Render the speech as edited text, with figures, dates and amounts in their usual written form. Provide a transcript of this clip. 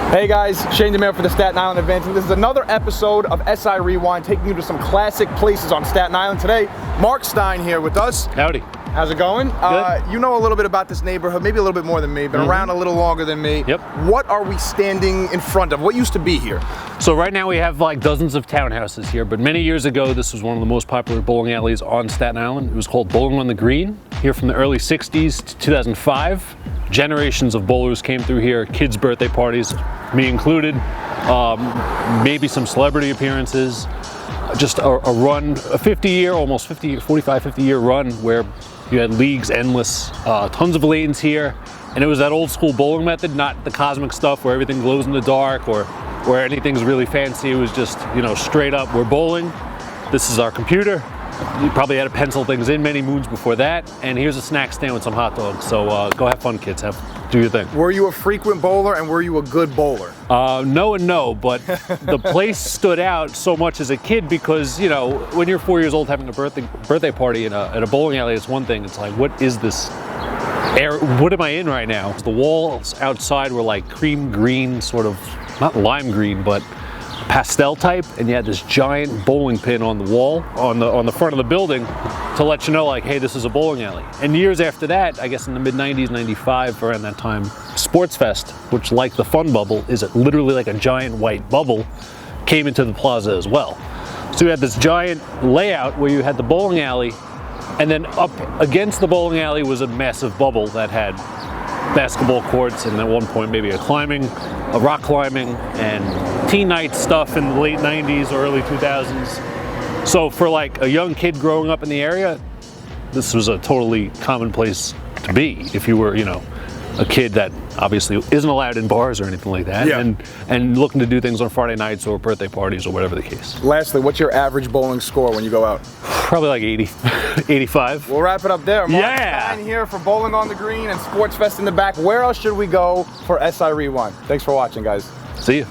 Hey guys, Shane DiMaio for the Staten Island event, and this is another episode of SI Rewind, taking you to some classic places on Staten Island. Today, Mark Stein here with us. Howdy. How's it going? Good. You know a little bit about this neighborhood, maybe a little bit more than me, been around a little longer than me. Yep. What are we standing in front of? What used to be here? So right now we have like dozens of townhouses here, but many years ago this was one of the most popular bowling alleys on Staten Island. It was called Bowling on the Green, here from the early 60s to 2005. Generations of bowlers came through here, kids' birthday parties, me included, maybe some celebrity appearances, just a run, a 50-year, almost 45, 50-year run where you had leagues endless, tons of lanes here, and it was that old school bowling method, not the cosmic stuff where everything glows in the dark or where anything's really fancy. It was just, you know, straight up, we're bowling, this is our computer. You probably had to pencil things in many moons before that, and here's a snack stand with some hot dogs. So go have fun, kids. Do your thing. Were you a frequent bowler, and were you a good bowler? No and no, but the place stood out so much as a kid because, you know, when you're 4 years old having a birthday party in a bowling alley, it's one thing. It's like, what is this air? What am I in right now? The walls outside were like cream green, sort of, not lime green, but pastel type, and you had this giant bowling pin on the wall on the front of the building to let you know, like, hey, this is a bowling alley. And years after that, I guess in the mid 90s, 95, around that time, SportsFest, which, like the Fun Bubble, is literally like a giant white bubble, came into the plaza as well. So you had this giant layout where you had the bowling alley, and then up against the bowling alley was a massive bubble that had basketball courts, and at one point maybe a rock climbing, and teen night stuff in the late 90s or early 2000s. So for like a young kid growing up in the area, this was a totally common place to be if you were, you know, a kid that obviously isn't allowed in bars or anything like that, yeah, and looking to do things on Friday nights or birthday parties or whatever the case. Lastly, what's your average bowling score when you go out? Probably like 80, 85. We'll wrap it up there. Mark Yeah. Stein here for Bowling on the Green and SportsFest in the back. Where else should we go for SI Rewind? Thanks for watching, guys. See you.